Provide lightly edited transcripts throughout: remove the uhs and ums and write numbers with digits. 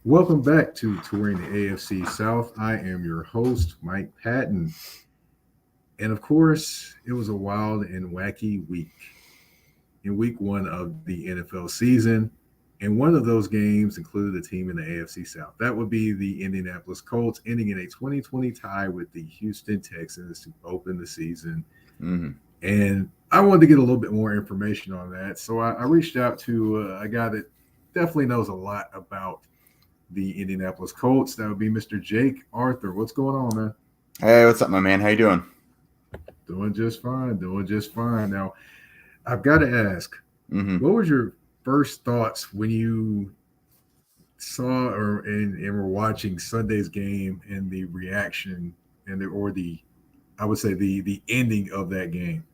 Welcome back to Touring the AFC South. I am your host, Mike Patton. And of course, it was a wild and wacky week in week one of the NFL season. And one of those games included a team in the AFC South. That would be the Indianapolis Colts, ending in a 2020 tie with the Houston Texans to open the season. Hmm. And I wanted to get a little bit more information on that. So I reached out to a guy that definitely knows a lot about the Indianapolis Colts. That would be Mr. Jake Arthur. What's going on, man? Hey, what's up, my man? How you doing? Doing just fine. Doing just fine. Now, I've got to ask, Hmm. what was your first thoughts when you saw and were watching Sunday's game and the reaction and I would say the ending of that game?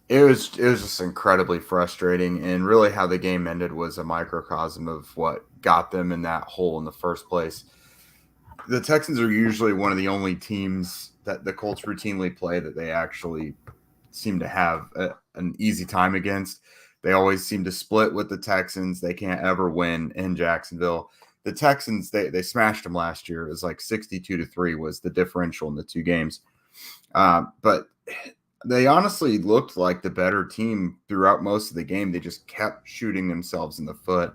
It was just incredibly frustrating, and really how the game ended was a microcosm of what got them in that hole in the first place. The Texans are usually one of the only teams that the Colts routinely play that they actually seem to have an easy time against. They always seem to split with the Texans. They can't ever win in Jacksonville. The Texans they smashed them last year. It was like 62-3 was the differential in the two games. But they honestly looked like the better team throughout most of the game. They just kept shooting themselves in the foot.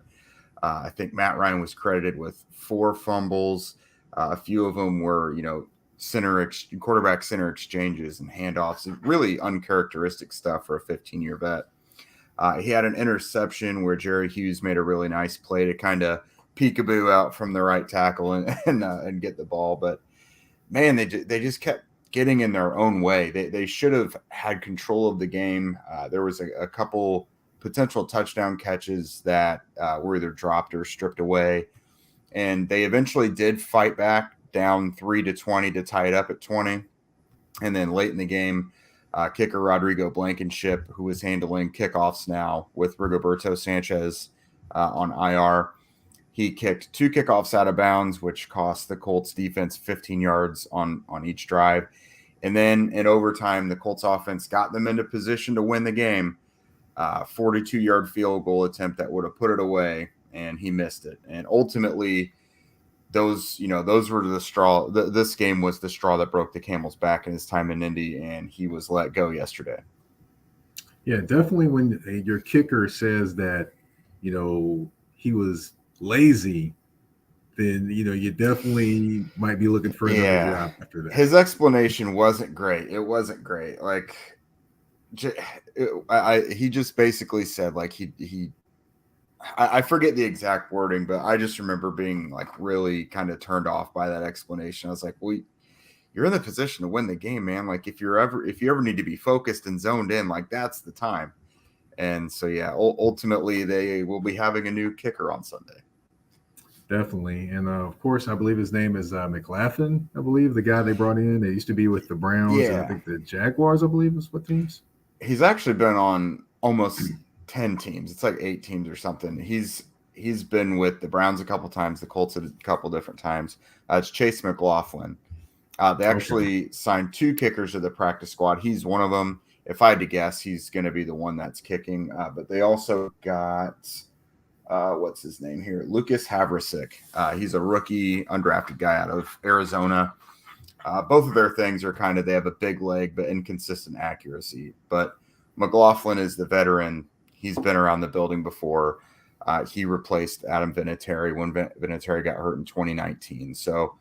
I think Matt Ryan was credited with four fumbles. A few of them were, quarterback center exchanges and handoffs. Really uncharacteristic stuff for a 15-year vet. He had an interception where Jerry Hughes made a really nice play to kind of peekaboo out from the right tackle and get the ball. But man, they just kept getting in their own way. They should have had control of the game. There was a couple potential touchdown catches that were either dropped or stripped away, and they eventually did fight back down 3-20 to tie it up at 20. And then late in the game, kicker Rodrigo Blankenship, who was handling kickoffs now with Rigoberto Sanchez on IR, he kicked two kickoffs out of bounds, which cost the Colts defense 15 yards on each drive. And then in overtime, the Colts offense got them into position to win the game. 42-yard field goal attempt that would have put it away, and he missed it. And ultimately, those were the straw. This game was the straw that broke the camel's back in his time in Indy, and he was let go yesterday. Yeah, definitely. When your kicker says that, he was lazy, then you definitely might be looking for another Yeah, job after that. his explanation wasn't great. It wasn't great. Like, he just basically said like I forget the exact wording, but I just remember being like really kind of turned off by that explanation. I was like, well, you're in the position to win the game, man. Like if you ever need to be focused and zoned in, like that's the time. And so yeah, ultimately they will be having a new kicker on Sunday. Definitely. And of course, I believe his name is McLaughlin. I believe the guy they brought in. They used to be with the Browns and I Yeah, think the Jaguars. I believe is what teams. he's actually been on almost 10 teams. It's like 8 teams or something. He's been with the Browns a couple times, the Colts a couple different times. It's Chase McLaughlin. They Okay. actually signed 2 kickers to the practice squad. He's one of them. If I had to guess, he's going to be the one that's kicking. But they also got what's his name here? Lucas Havrasik. He's a rookie, undrafted guy out of Arizona. Both of their things are kind of, they have a big leg but inconsistent accuracy. But McLaughlin is the veteran. He's been around the building before. He replaced Adam Vinatieri when Vinatieri got hurt in 2019. So,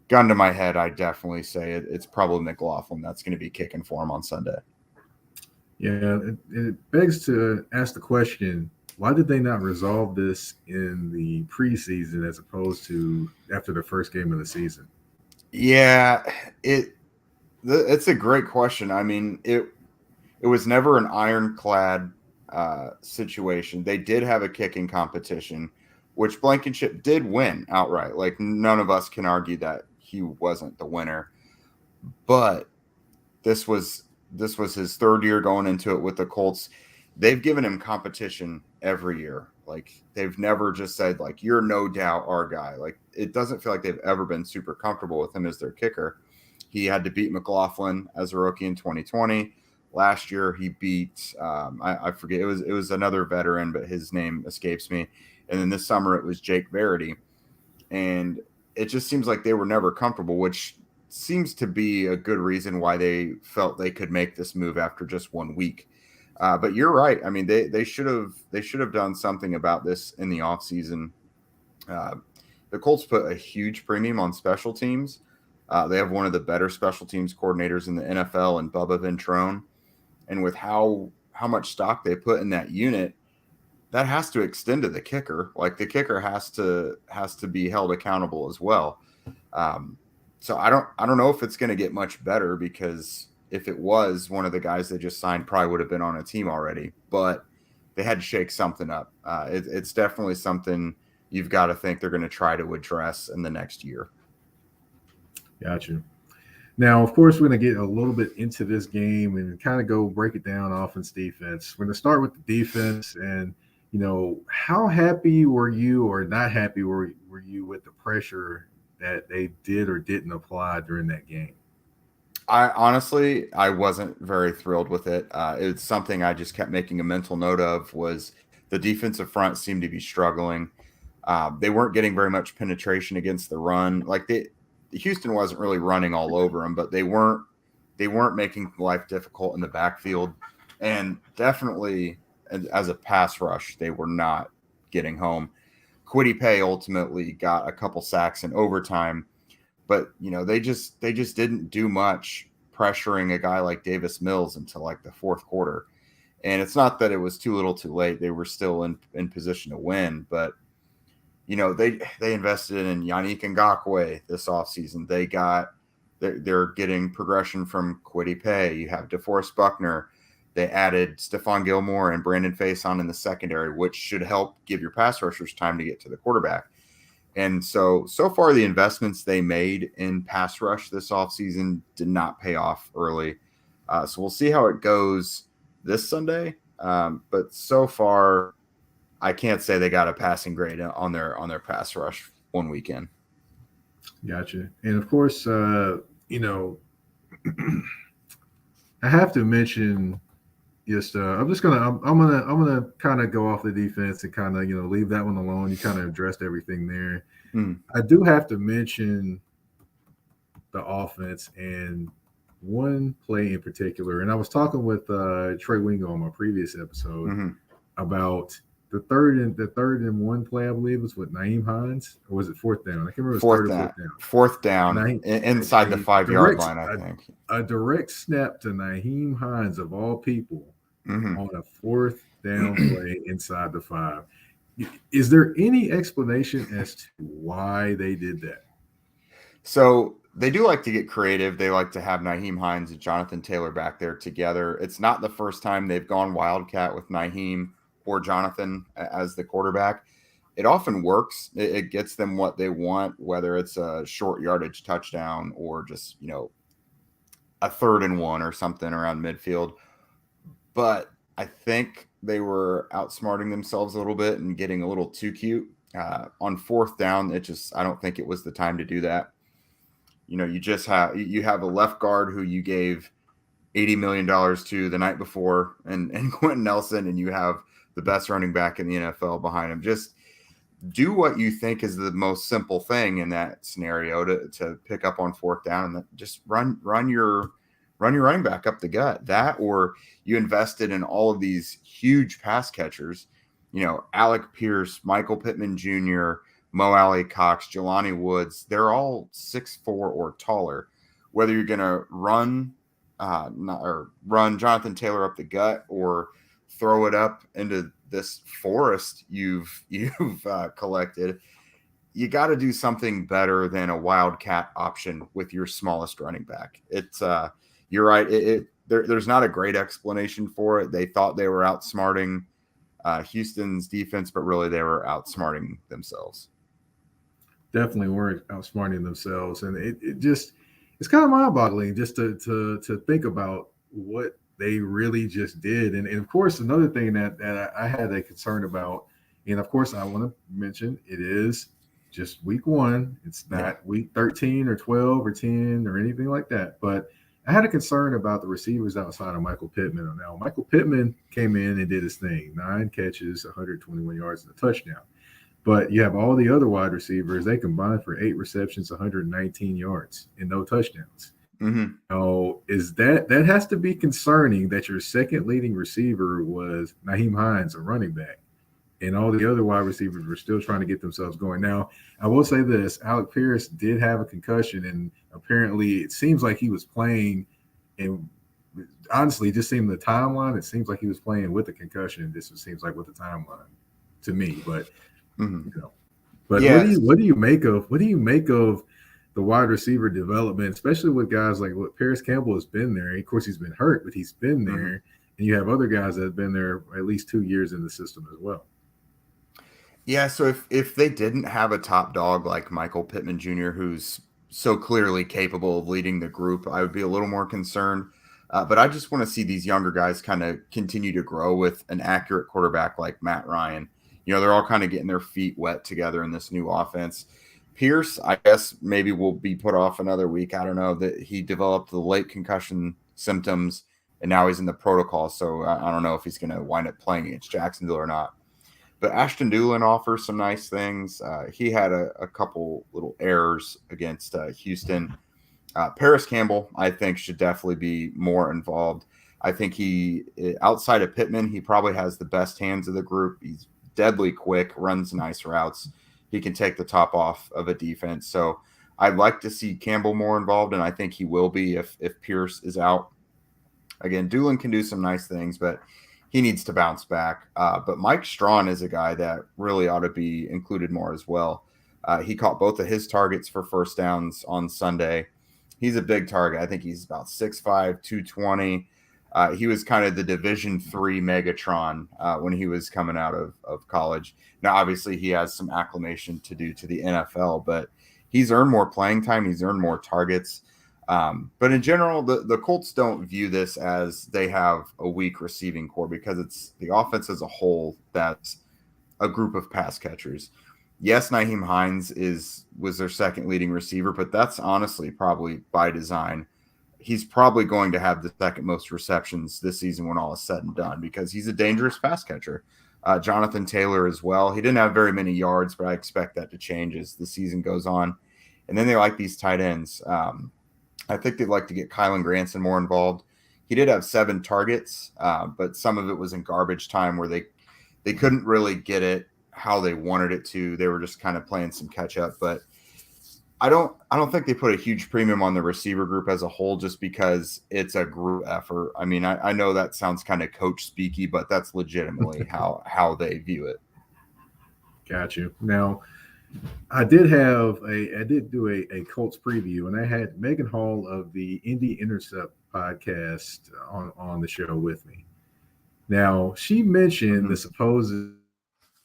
gun to my head, I definitely say it's probably McLaughlin that's going to be kicking for him on Sunday. Yeah, it begs to ask the question: why did they not resolve this in the preseason as opposed to after the first game of the season? Yeah, it it's a great question. I mean, it was never an ironclad situation. They did have a kicking competition, which Blankenship did win outright. Like none of us can argue that he wasn't the winner. But this was this was his third year going into it with the Colts. They've given him competition every year. Like they've never just said like you're no doubt our guy. Like it doesn't feel like they've ever been super comfortable with him as their kicker. He had to beat McLaughlin as a rookie in 2020. Last year he beat I forget it was another veteran, but his name escapes me. And then this summer it was Jake Verity. And it just seems like they were never comfortable, which seems to be a good reason why they felt they could make this move after just 1 week. But you're right. I mean, they should have done something about this in the offseason. The Colts put a huge premium on special teams. They have one of the better special teams coordinators in the NFL in Bubba Ventrone. And with how much stock they put in that unit, that has to extend to the kicker. Like the kicker has to be held accountable as well. So I don't know if it's going to get much better, because if it was, one of the guys they just signed probably would have been on a team already. But they had to shake something up. It's definitely something you've got to think they're going to try to address in the next year. Gotcha. Now, of course, we're going to get a little bit into this game and kind of go break it down offense, defense. We're going to start with the defense. And, how happy were you or not happy were you with the pressure that they did or didn't apply during that game? I wasn't very thrilled with it. It's something I just kept making a mental note of, was the defensive front seemed to be struggling. They weren't getting very much penetration against the run. Like Houston wasn't really running all over them, but they weren't making life difficult in the backfield. And definitely as a pass rush, they were not getting home. Kwity Paye ultimately got a couple sacks in overtime, but they just didn't do much pressuring a guy like Davis Mills until like the fourth quarter. And it's not that it was too little too late. They were still in position to win, but they invested in Yannick Ngakoue this offseason. They're getting progression from Kwity Paye. You have DeForest Buckner. They added Stephon Gilmore and Brandon Faison in the secondary, which should help give your pass rushers time to get to the quarterback. And so far, the investments they made in pass rush this offseason did not pay off early. So we'll see how it goes this Sunday. But so far, I can't say they got a passing grade on their pass rush one weekend. Gotcha. And of course, I have to mention I'm gonna kind of go off the defense and kind of leave that one alone. You kind of addressed everything there. I do have to mention the offense and one play in particular. And I was talking with Trey Wingo on my previous episode about the third and one play. I believe was with Nyheim Hines, or was it fourth down? I can't remember. Fourth down inside the 5-yard line. I think a direct snap to Nyheim Hines of all people on a fourth down play inside the 5. Is there any explanation as to why they did that? So they do like to get creative. They like to have Nyheim Hines and Jonathan Taylor back there together. It's not the first time they've gone Wildcat with Nyheim or Jonathan as the quarterback. It often works. It gets them what they want, whether it's a short yardage touchdown or just, a 3rd and 1 or something around midfield. But I think they were outsmarting themselves a little bit and getting a little too cute. On fourth down, I don't think it was the time to do that. You have a left guard who you gave $80 million to the night before and Quentin Nelson, and you have the best running back in the NFL behind him. Just do what you think is the most simple thing in that scenario to pick up on fourth down, and just run your running back up the gut. That, or you invested in all of these huge pass catchers, Alec Pierce, Michael Pittman Jr., Mo Alley Cox, Jelani Woods. They're all 6'4" or taller. Whether you're going to run Jonathan Taylor up the gut or throw it up into this forest you've collected, you got to do something better than a wildcat option with your smallest running back. It's you're right. There's not a great explanation for it. They thought they were outsmarting Houston's defense, but really they were outsmarting themselves. Definitely weren't outsmarting themselves, and it's kind of mind-boggling just to think about what they really just did. And of course, another thing that I had a concern about, and of course I want to mention, it is just week 1. It's not week 13 or 12 or 10 or anything like that. But I had a concern about the receivers outside of Michael Pittman. Now, Michael Pittman came in and did his thing, 9 catches, 121 yards, and a touchdown. But you have all the other wide receivers, they combined for 8 receptions, 119 yards, and no touchdowns. Mm-hmm. Now, is that has to be concerning that your second leading receiver was Naheem Hines, a running back, and all the other wide receivers were still trying to get themselves going. Now, I will say this: Alec Pierce did have a concussion, and apparently, it seems like he was playing. And honestly, just seeing the timeline, it seems like he was playing with a concussion. This seems like with the timeline to me, but Mm-hmm. you know. But Yes. what do you make of the wide receiver development, especially with guys like what Paris Campbell has been there. Of course, he's been hurt, but he's been there, Mm-hmm. and you have other guys that have been there at least 2 years in the system as well. Yeah, so if they didn't have a top dog like Michael Pittman Jr., who's so clearly capable of leading the group, I would be a little more concerned. But I just want to see these younger guys kind of continue to grow with an accurate quarterback like Matt Ryan. They're all kind of getting their feet wet together in this new offense. Pierce, I guess maybe will be put off another week. I don't know, that he developed the late concussion symptoms and now he's in the protocol. So I don't know if he's going to wind up playing against Jacksonville or not. But Ashton Doolin offers some nice things. He had a couple little errors against Houston. Paris Campbell, I think, should definitely be more involved. I think he, outside of Pittman, he probably has the best hands of the group. He's deadly quick, runs nice routes. He can take the top off of a defense. So I'd like to see Campbell more involved, and I think he will be if Pierce is out. Again, Doolin can do some nice things, but he needs to bounce back. But Mike Strawn is a guy that really ought to be included more as well. He caught both of his targets for first downs on Sunday. He's a big target. I think he's about 6'5", 220. He was kind of the Division III Megatron when he was coming out of college. Now, obviously, he has some acclimation to do to the NFL, but he's earned more playing time. He's earned more targets. But in general, the Colts don't view this as they have a weak receiving core because it's the offense as a whole that's a group of pass catchers. Yes, Naheem Hines was their second leading receiver, but that's honestly probably by design. He's probably going to have the second most receptions this season when all is said and done because he's a dangerous pass catcher. Jonathan Taylor as well. He didn't have very many yards, but I expect that to change as the season goes on. And then they like these tight ends. I think they'd like to get Kylan Granson more involved. He did have 7 targets, but some of it was in garbage time where they couldn't really get it how they wanted it to. They were just kind of playing some catch up. But I don't think they put a huge premium on the receiver group as a whole just because it's a group effort. I mean, I know that sounds kind of coach speaky, but that's legitimately how they view it. Got you. Now, I did do a Colts preview, and I had Megan Hall of the Indy Intercept podcast on the show with me. Now, she mentioned the supposed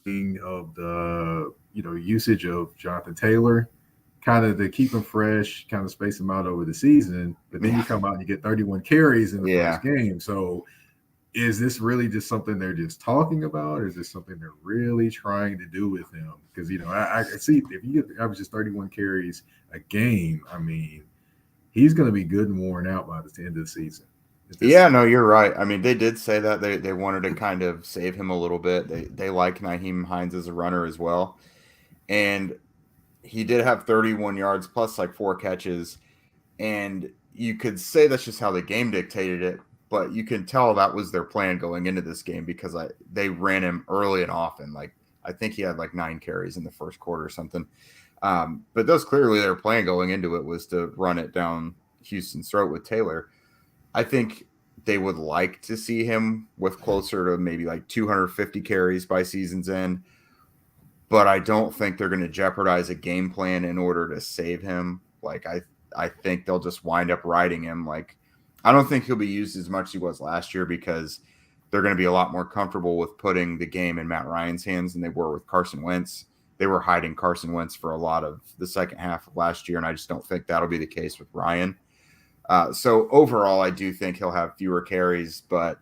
of the usage of Jonathan Taylor, kind of to keep him fresh, kind of space him out over the season. But then you come out and you get 31 carries in the first game. So is this really just something they're just talking about, or is this something they're really trying to do with him? Because I see if you get averages 31 carries a game, I mean, he's going to be good and worn out by the end of the season. Yeah, no, you're right. I mean, they did say that they wanted to kind of save him a little bit. They like Naheem Hines as a runner as well, and he did have 31 yards plus like 4 catches, and you could say that's just how the game dictated it. But you can tell that was their plan going into this game because they ran him early and often. Like I think he had like 9 carries in the first quarter or something. But those clearly their plan going into it was to run it down Houston's throat with Taylor. I think they would like to see him with closer to maybe like 250 carries by season's end. But I don't think they're going to jeopardize a game plan in order to save him. Like I think they'll just wind up riding him. Like I don't think he'll be used as much as he was last year because they're going to be a lot more comfortable with putting the game in Matt Ryan's hands than they were with Carson Wentz. They were hiding Carson Wentz for a lot of the second half of last year, and I just don't think that'll be the case with Ryan. So overall, I do think he'll have fewer carries, but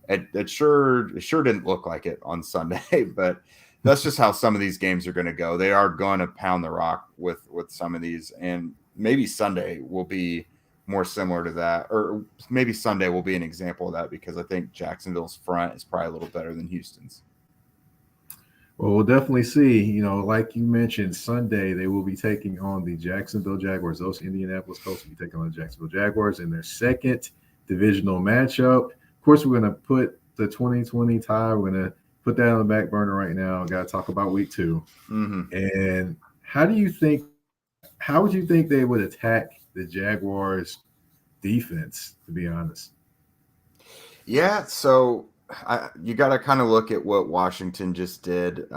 it sure didn't look like it on Sunday. But that's just how some of these games are going to go. They are going to pound the rock with some of these, and maybe Sunday will be more similar to that, or maybe Sunday will be an example of that because I think Jacksonville's front is probably a little better than Houston's. Well, we'll definitely see. Like you mentioned, Sunday they will be taking on the Jacksonville Jaguars. Those Indianapolis Colts will be taking on the Jacksonville Jaguars in their second divisional matchup. Of course, we're going to put the 2020 tie. We're going to put that on the back burner right now. Got to talk about week 2. Mm-hmm. And how do you think? How would you think they would attack the Jaguars defense? To be honest. Yeah, so you got to kind of look at what Washington just did.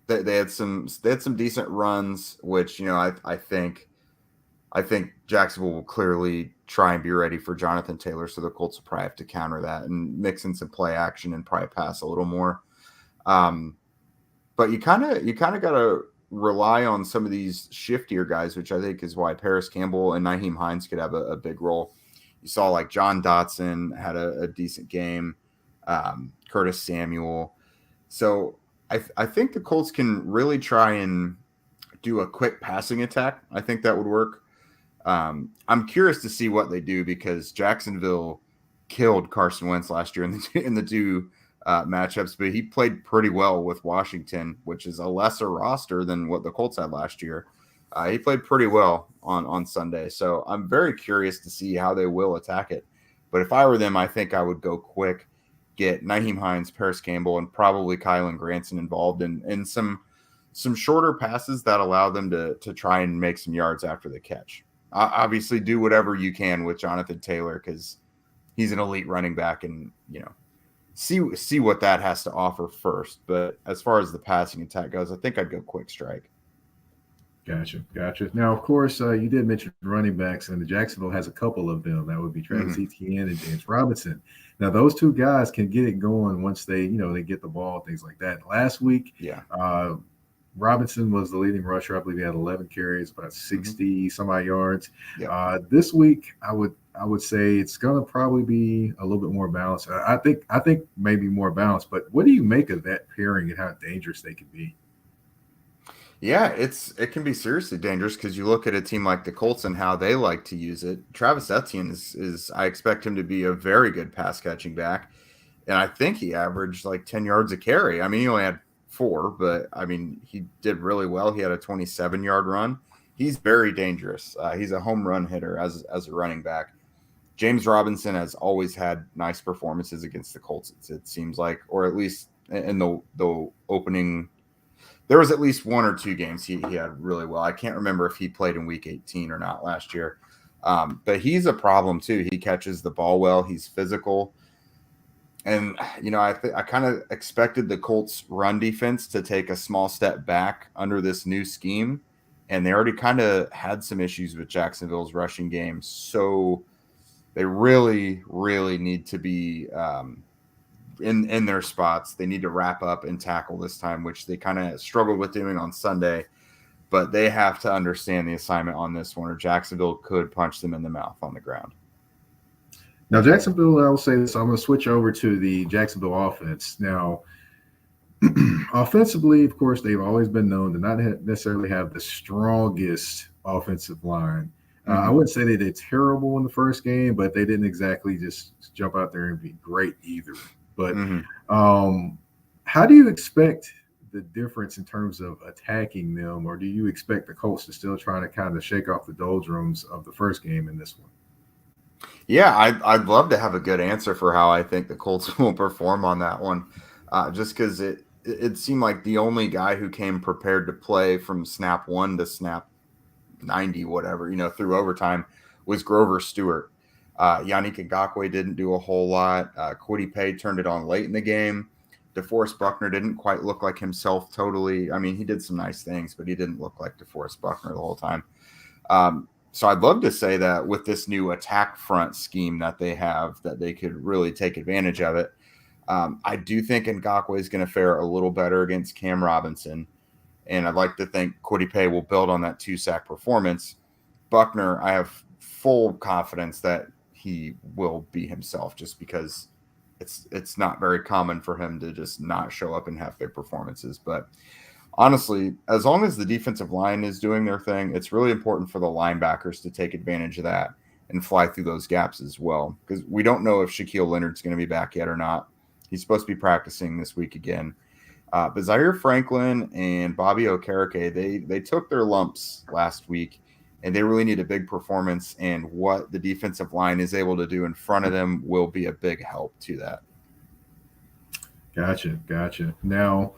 They had some decent runs, which I think Jacksonville will clearly try and be ready for Jonathan Taylor, so the Colts will probably have to counter that and mix in some play action and probably pass a little more. But you kind of got to rely on some of these shiftier guys, which I think is why Paris Campbell and Nyheim Hines could have a big role. You saw like John Dotson had a decent game, Curtis Samuel. So I think the Colts can really try and do a quick passing attack. I think that would work. I'm curious to see what they do because Jacksonville killed Carson Wentz last year in the two matchups, but he played pretty well with Washington, which is a lesser roster than what the Colts had last year. He played pretty well on Sunday, so I'm very curious to see how they will attack it. But if I were them, I think I would go quick, get Nyheim Hines, Paris Campbell, and probably Kylan Granson involved in some shorter passes that allow them to try and make some yards after the catch. Obviously, do whatever you can with Jonathan Taylor because he's an elite running back, and see what that has to offer first. But as far as the passing attack goes, I think I'd go quick strike. Gotcha. Now, of course, you did mention running backs, and the Jacksonville has a couple of them. That would be Travis Etienne and James Robinson. Now, those two guys can get it going once they get the ball, things like that. Last week, Robinson was the leading rusher. I believe he had 11 carries, about 60 some odd yards. Yeah. This week, I would say it's gonna probably be a little bit more balanced. I think maybe more balanced. But what do you make of that pairing and how dangerous they can be? Yeah, it can be seriously dangerous because you look at a team like the Colts and how they like to use it. Travis Etienne is I expect him to be a very good pass catching back, and I think he averaged like 10 yards a carry. I mean, he only had 4, but I mean, he did really well. He had a 27-yard run. He's very dangerous. He's a home run hitter as a running back. James Robinson has always had nice performances against the Colts. It seems like, or at least in the opening. There was at least 1 or 2 games he had really well. I can't remember if he played in week 18 or not last year. But he's a problem too. He catches the ball well. He's physical. And, I kind of expected the Colts run defense to take a small step back under this new scheme. And they already kind of had some issues with Jacksonville's rushing game. So they really, really need to be in their spots. They need to wrap up and tackle this time, which they kind of struggled with doing on Sunday. But they have to understand the assignment on this one, or Jacksonville could punch them in the mouth on the ground. Now, Jacksonville, I will say this. I'm going to switch over to the Jacksonville offense. Now, offensively, of course, they've always been known to not necessarily have the strongest offensive line. I wouldn't say they did terrible in the first game, but they didn't exactly just jump out there and be great either. But how do you expect the difference in terms of attacking them, or do you expect the Colts to still try to kind of shake off the doldrums of the first game in this one? Yeah, I'd love to have a good answer for how I think the Colts will perform on that one, just because it seemed like the only guy who came prepared to play from snap 1 to snap 90, whatever, through overtime was Grover Stewart. Yannick Ngakoue didn't do a whole lot. Kwity Paye turned it on late in the game. DeForest Buckner didn't quite look like himself totally. I mean, he did some nice things, but he didn't look like DeForest Buckner the whole time. So I'd love to say that with this new attack front scheme that they have, that they could really take advantage of it. I do think Ngakoue is going to fare a little better against Cam Robinson, and I'd like to think Kwity Paye will build on that 2-sack performance. Buckner, I have full confidence that he will be himself, just because it's not very common for him to just not show up and have big performances. But honestly, as long as the defensive line is doing their thing, it's really important for the linebackers to take advantage of that and fly through those gaps as well, because we don't know if Shaquille Leonard's going to be back yet or not. He's supposed to be practicing this week again. But Zaire Franklin and Bobby Okereke, they took their lumps last week, and they really need a big performance. And what the defensive line is able to do in front of them will be a big help to that. Gotcha. Now,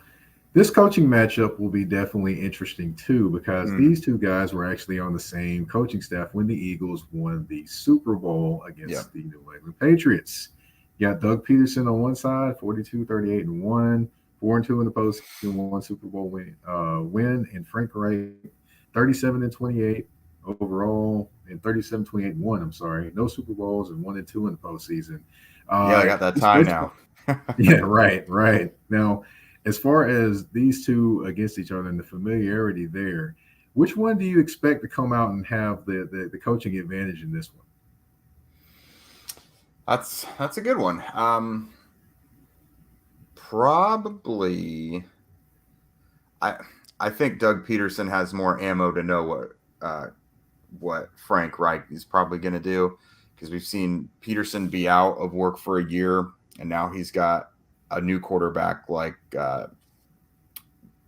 this coaching matchup will be definitely interesting too, because these two guys were actually on the same coaching staff when the Eagles won the Super Bowl against the New England Patriots. You got Doug Peterson on one side, 42, 38, and 1, 4-2 in the postseason, one Super Bowl win, and Frank Reich, 37 and 28 overall, and 37, 28, and 1. I'm sorry, no Super Bowls and 1-2 in the postseason. I got that tie now. Yeah, right. Now, as far as these two against each other and the familiarity there, which one do you expect to come out and have the coaching advantage in this one? That's a good one. Probably, I think Doug Peterson has more ammo to know what Frank Reich is probably going to do, because we've seen Peterson be out of work for a year, and now he's got a new quarterback like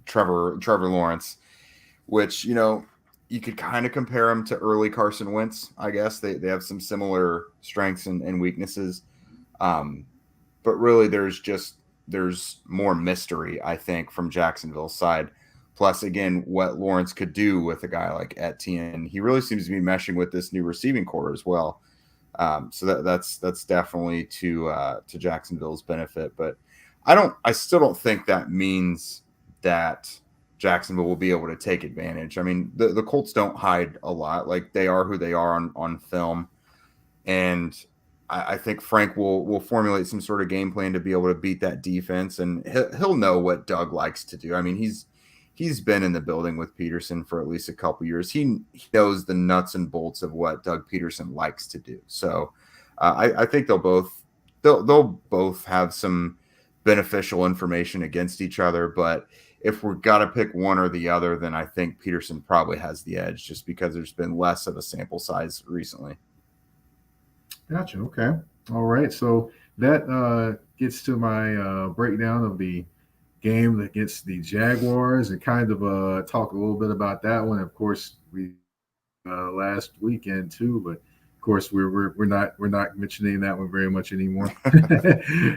Trevor Lawrence, which, you could kind of compare him to early Carson Wentz. I guess they have some similar strengths and weaknesses. But really there's more mystery, I think, from Jacksonville's side. Plus, again, what Lawrence could do with a guy like Etienne. He really seems to be meshing with this new receiving core as well. So that's definitely to Jacksonville's benefit. But I still don't think that means that Jacksonville will be able to take advantage. I mean, the Colts don't hide a lot. Like, they are who they are on film. And I think Frank will formulate some sort of game plan to be able to beat that defense. And he'll know what Doug likes to do. I mean, he's been in the building with Peterson for at least a couple years. He knows the nuts and bolts of what Doug Peterson likes to do. So I think they'll both have some beneficial information against each other. But if we've got to pick one or the other, then I think Peterson probably has the edge, just because there's been less of a sample size recently. Gotcha. Okay. All right. So that gets to my breakdown of the game against the Jaguars, and kind of talk a little bit about that one. Of course, we last weekend too, but of course we're not mentioning that one very much anymore.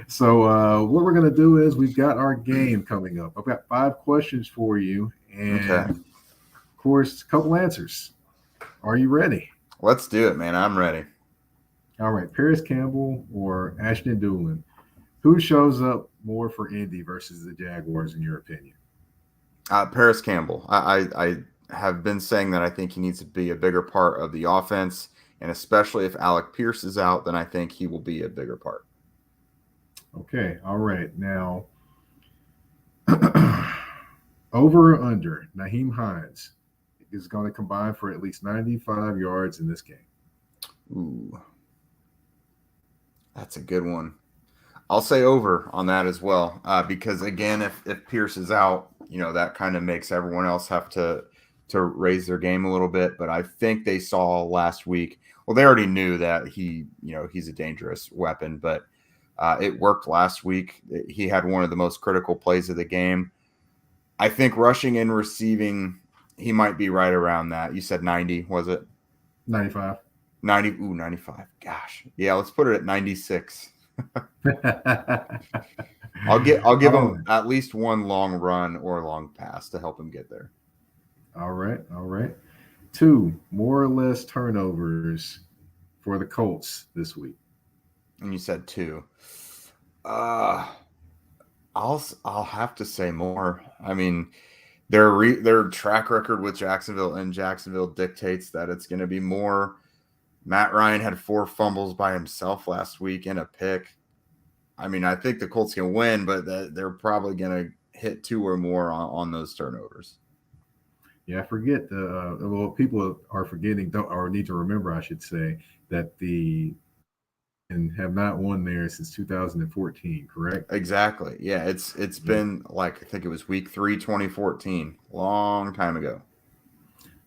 So what we're gonna do is, we've got our game coming up. I've got 5 questions for you, and of course, a couple answers. Are you ready? Let's do it, man. I'm ready. All right. Paris Campbell or Ashton Doolin? Who shows up more for Indy versus the Jaguars, in your opinion? Paris Campbell. I have been saying that I think he needs to be a bigger part of the offense, and especially if Alec Pierce is out, then I think he will be a bigger part. Okay. All right. Now, over or under, Nyheim Hines is going to combine for at least 95 yards in this game. Ooh, that's a good one. I'll say over on that as well, because, again, if Pierce is out, that kind of makes everyone else have to raise their game a little bit. But I think they saw last week, well, they already knew that he's a dangerous weapon, but it worked last week. He had one of the most critical plays of the game. I think rushing and receiving, he might be right around that. You said 90, was it? 95. 90. Ooh, 95. Gosh. Yeah, let's put it at 96. I'll give him at least one long run or a long pass to help him get there. All right. 2 more or less turnovers for the Colts this week. And you said 2. I'll have to say more. I mean, their track record with Jacksonville dictates that it's going to be more. Matt Ryan had 4 fumbles by himself last week and a pick. I mean, I think the Colts can win, but they're probably going to hit 2 or more on those turnovers. Yeah, I forget. People are forgetting, or need to remember, I should say, that and have not won there since 2014, correct? Exactly. Yeah, it's been like, I think it was week 3, 2014, long time ago.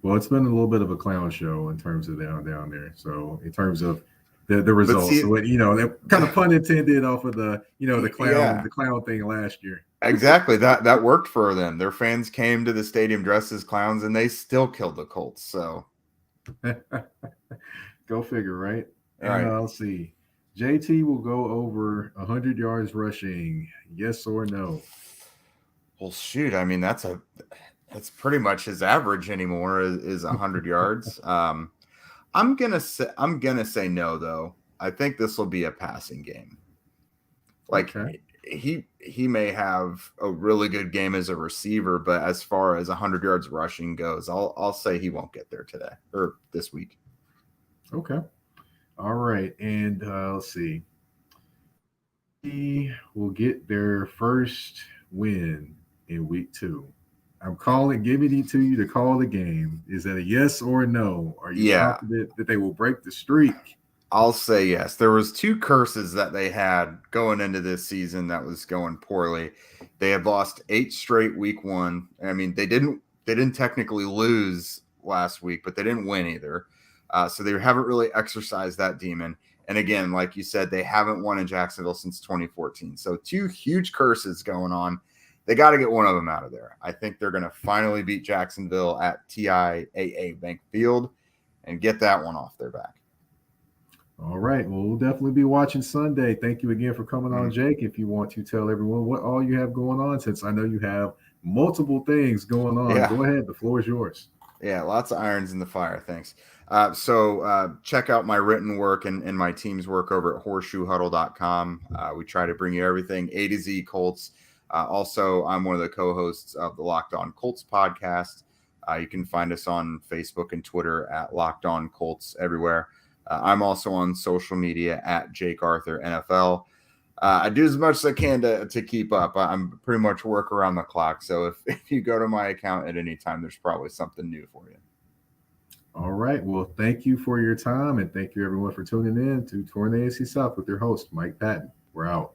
Well, it's been a little bit of a clown show in terms of down there. So in terms of the But results. see, So that kind of pun intended off of the yeah, the clown thing last year. exactly. That worked for them. Their fans came to the stadium dressed as clowns, and they still killed the Colts. So, Go figure, right? all And right. let's see. JT will go over 100 yards rushing. Yes or no? Well, shoot. I mean, that's pretty much his average anymore is 100 yards. I'm gonna say no though. I think this will be a passing game. Like Okay. he may have a really good game as a receiver, but as far as 100 yards rushing goes, I'll say he won't get there today or this week. Okay. All right. And let's see. He will get their first win in week 2. I'm giving it to you to call the game. Is that a yes or a no? Are you Yeah, confident that they will break the streak? I'll say yes. There was 2 curses that they had going into this season that was going poorly. They had lost 8 straight week 1. I mean, they didn't technically lose last week, but they didn't win either. So they haven't really exercised that demon. And again, like you said, they haven't won in Jacksonville since 2014. So 2 huge curses going on. They got to get one of them out of there. I think they're going to finally beat Jacksonville at TIAA Bank Field and get that one off their back. All right. Well, we'll definitely be watching Sunday. Thank you again for coming on, Jake. If you want to tell everyone what all you have going on, since I know you have multiple things going on, Yeah. Go ahead. The floor is yours. Yeah, lots of irons in the fire. Thanks. So check out my written work and my team's work over at horseshoehuddle.com. We try to bring you everything A to Z Colts. Also, I'm one of the co-hosts of the Locked On Colts podcast. You can find us on Facebook and Twitter at Locked On Colts everywhere. I'm also on social media at Jake Arthur NFL. I do as much as I can to keep up. I'm pretty much work around the clock. So if you go to my account at any time, there's probably something new for you. All right. Well, thank you for your time, and thank you everyone for tuning in to Touring the AFC South with your host, Mike Patton. We're out.